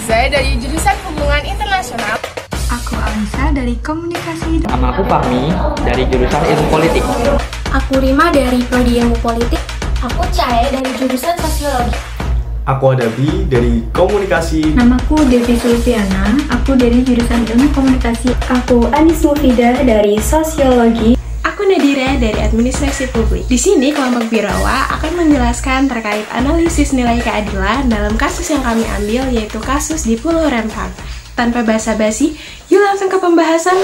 Liza dari jurusan Hubungan Internasional. Aku Alisa dari Komunikasi. Nama aku Fahmi dari jurusan Ilmu Politik. Aku Rima dari Prodi Ilmu Politik. Aku Cahaya dari jurusan Sosiologi. Aku Adabi dari Komunikasi. Namaku Devi Sulfiana, aku dari jurusan Ilmu Komunikasi. Aku Anis Mufida dari Sosiologi. Aku Nadira dari Administrasi Publik. Di sini kelompok Birawa akan menjelaskan terkait analisis nilai keadilan dalam kasus yang kami ambil, yaitu kasus di Pulau Rempang. Tanpa basa-basi, yuk langsung ke pembahasan.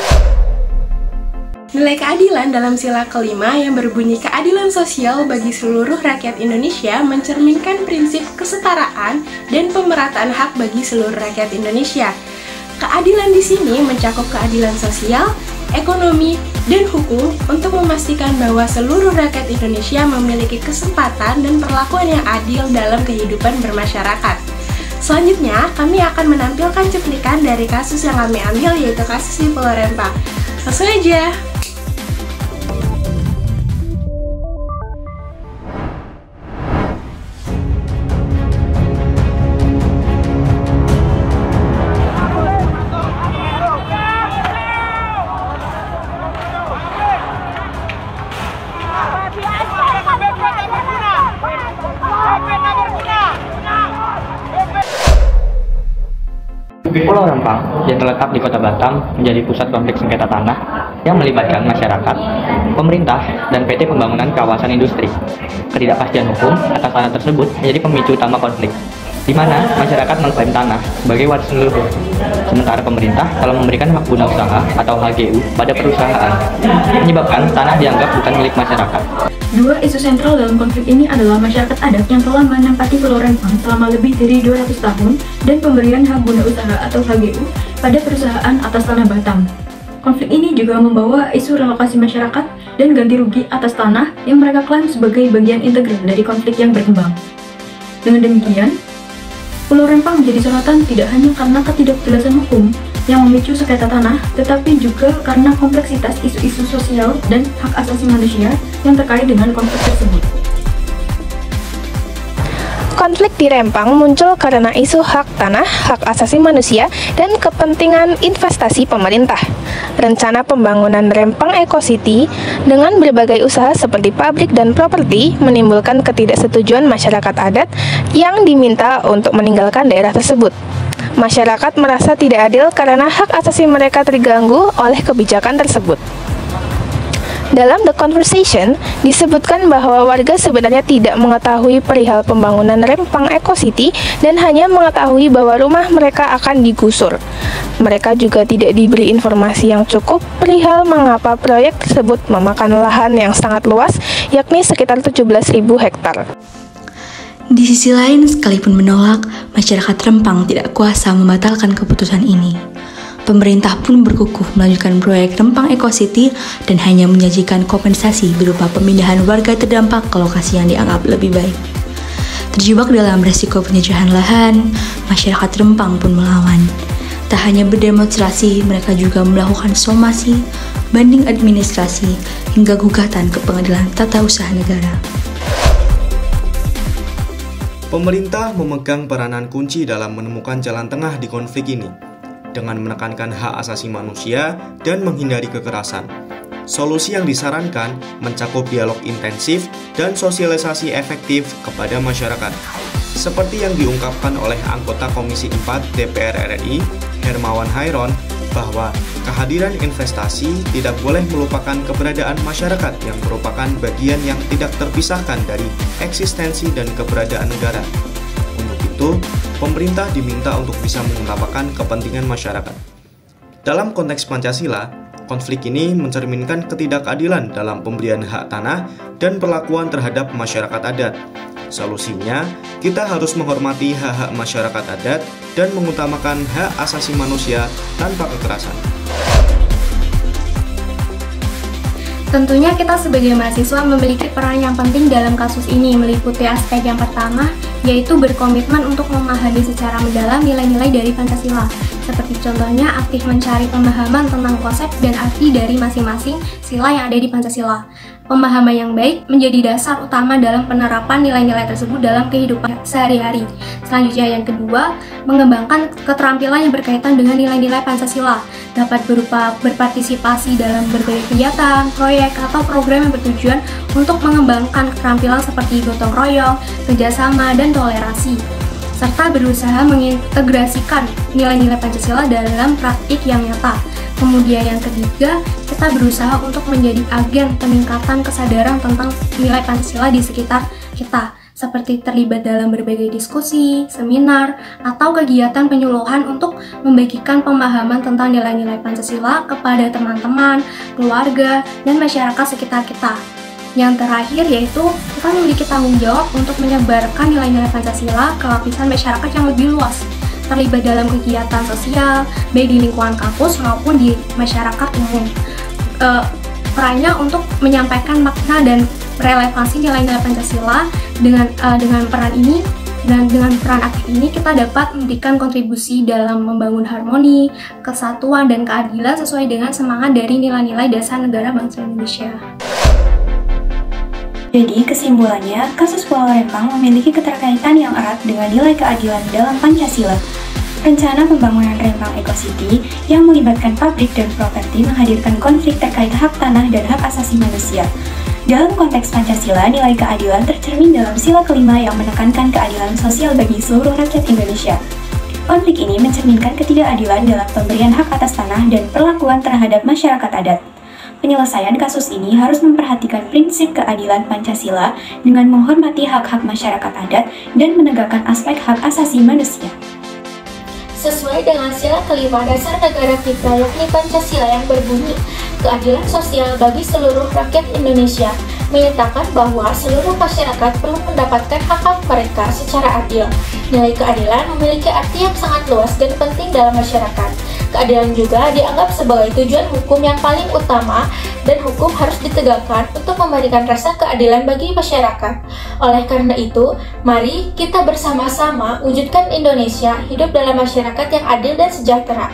Nilai keadilan dalam sila kelima yang berbunyi keadilan sosial bagi seluruh rakyat Indonesia mencerminkan prinsip kesetaraan dan pemerataan hak bagi seluruh rakyat Indonesia. Keadilan di sini mencakup keadilan sosial, ekonomi, dan hukum untuk memastikan bahwa seluruh rakyat Indonesia memiliki kesempatan dan perlakuan yang adil dalam kehidupan bermasyarakat. Selanjutnya, kami akan menampilkan cuplikan dari kasus yang kami ambil, yaitu kasus di Pulau Rempang. Langsung aja! Pulau Rempang yang terletak di Kota Batam menjadi pusat konflik sengketa tanah yang melibatkan masyarakat, pemerintah, dan PT Pembangunan Kawasan Industri. Ketidakpastian hukum atas tanah tersebut menjadi pemicu utama konflik, di mana masyarakat mengklaim tanah sebagai waris leluhur, sementara pemerintah telah memberikan hak guna usaha atau HGU pada perusahaan, menyebabkan tanah dianggap bukan milik masyarakat. Dua isu sentral dalam konflik ini adalah masyarakat adat yang telah menempati Pulau Rempang selama lebih dari 200 tahun dan pemberian hak guna usaha atau HGU pada perusahaan atas tanah Batam. Konflik ini juga membawa isu relokasi masyarakat dan ganti rugi atas tanah yang mereka klaim sebagai bagian integral dari konflik yang berkembang. Dengan demikian, Pulau Rempang menjadi sorotan tidak hanya karena ketidakjelasan hukum yang memicu sengketa tanah, tetapi juga karena kompleksitas isu-isu sosial dan hak asasi manusia yang terkait dengan konflik tersebut. Konflik di Rempang muncul karena isu hak tanah, hak asasi manusia, dan kepentingan investasi pemerintah. Rencana pembangunan Rempang Eco City dengan berbagai usaha seperti pabrik dan properti menimbulkan ketidaksetujuan masyarakat adat yang diminta untuk meninggalkan daerah tersebut. Masyarakat merasa tidak adil karena hak asasi mereka terganggu oleh kebijakan tersebut. Dalam The Conversation, disebutkan bahwa warga sebenarnya tidak mengetahui perihal pembangunan Rempang Eco City dan hanya mengetahui bahwa rumah mereka akan digusur. Mereka juga tidak diberi informasi yang cukup perihal mengapa proyek tersebut memakan lahan yang sangat luas, yakni sekitar 17.000 hektar. Di sisi lain, sekalipun menolak, masyarakat Rempang tidak kuasa membatalkan keputusan ini. Pemerintah pun berkukuh melanjutkan proyek Rempang Eco City dan hanya menyajikan kompensasi berupa pemindahan warga terdampak ke lokasi yang dianggap lebih baik. Terjebak dalam resiko penjajahan lahan, masyarakat Rempang pun melawan. Tak hanya berdemonstrasi, mereka juga melakukan somasi, banding administrasi, hingga gugatan ke Pengadilan Tata Usaha Negara. Pemerintah memegang peranan kunci dalam menemukan jalan tengah di konflik ini, dengan menekankan hak asasi manusia dan menghindari kekerasan. Solusi yang disarankan mencakup dialog intensif dan sosialisasi efektif kepada masyarakat. Seperti yang diungkapkan oleh anggota Komisi 4 DPR RI, Hermawan Hairon, bahwa kehadiran investasi tidak boleh melupakan keberadaan masyarakat yang merupakan bagian yang tidak terpisahkan dari eksistensi dan keberadaan negara. Untuk itu, pemerintah diminta untuk bisa mengutamakan kepentingan masyarakat. Dalam konteks Pancasila, konflik ini mencerminkan ketidakadilan dalam pemberian hak tanah dan perlakuan terhadap masyarakat adat. Solusinya, kita harus menghormati hak-hak masyarakat adat dan mengutamakan hak asasi manusia tanpa kekerasan. Tentunya kita sebagai mahasiswa memiliki peran yang penting dalam kasus ini, meliputi aspek yang pertama, yaitu berkomitmen untuk memahami secara mendalam nilai-nilai dari Pancasila. Seperti contohnya aktif mencari pemahaman tentang konsep dan arti dari masing-masing sila yang ada di Pancasila. Pemahaman yang baik menjadi dasar utama dalam penerapan nilai-nilai tersebut dalam kehidupan sehari-hari. Selanjutnya yang kedua, mengembangkan keterampilan yang berkaitan dengan nilai-nilai Pancasila, dapat berupa berpartisipasi dalam berbagai kegiatan, proyek, atau program yang bertujuan untuk mengembangkan keterampilan seperti gotong royong, kerjasama, dan toleransi, serta berusaha mengintegrasikan nilai-nilai Pancasila dalam praktik yang nyata. Kemudian yang ketiga, kita berusaha untuk menjadi agen peningkatan kesadaran tentang nilai Pancasila di sekitar kita, seperti terlibat dalam berbagai diskusi, seminar, atau kegiatan penyuluhan untuk membagikan pemahaman tentang nilai-nilai Pancasila kepada teman-teman, keluarga, dan masyarakat sekitar kita. Yang terakhir yaitu kita memiliki tanggung jawab untuk menyebarkan nilai-nilai Pancasila ke lapisan masyarakat yang lebih luas, terlibat dalam kegiatan sosial, baik di lingkungan kampus maupun di masyarakat umum. Perannya untuk menyampaikan makna dan relevansi nilai-nilai Pancasila dengan peran ini dan dengan peran aktif ini kita dapat memberikan kontribusi dalam membangun harmoni, kesatuan, dan keadilan sesuai dengan semangat dari nilai-nilai dasar negara bangsa Indonesia. Jadi, kesimpulannya, kasus Pulau Rempang memiliki keterkaitan yang erat dengan nilai keadilan dalam Pancasila. Rencana pembangunan Rempang Eco City yang melibatkan pabrik dan properti menghadirkan konflik terkait hak tanah dan hak asasi manusia. Dalam konteks Pancasila, nilai keadilan tercermin dalam sila kelima yang menekankan keadilan sosial bagi seluruh rakyat Indonesia. Konflik ini mencerminkan ketidakadilan dalam pemberian hak atas tanah dan perlakuan terhadap masyarakat adat. Penyelesaian kasus ini harus memperhatikan prinsip keadilan Pancasila dengan menghormati hak-hak masyarakat adat dan menegakkan aspek hak asasi manusia. Sesuai dengan sila kelima dasar negara kita yakni Pancasila yang berbunyi, keadilan sosial bagi seluruh rakyat Indonesia, menyatakan bahwa seluruh masyarakat perlu mendapatkan hak-hak mereka secara adil. Nilai keadilan memiliki arti yang sangat luas dan penting dalam masyarakat. Keadilan juga dianggap sebagai tujuan hukum yang paling utama dan hukum harus ditegakkan untuk memberikan rasa keadilan bagi masyarakat. Oleh karena itu, mari kita bersama-sama wujudkan Indonesia hidup dalam masyarakat yang adil dan sejahtera.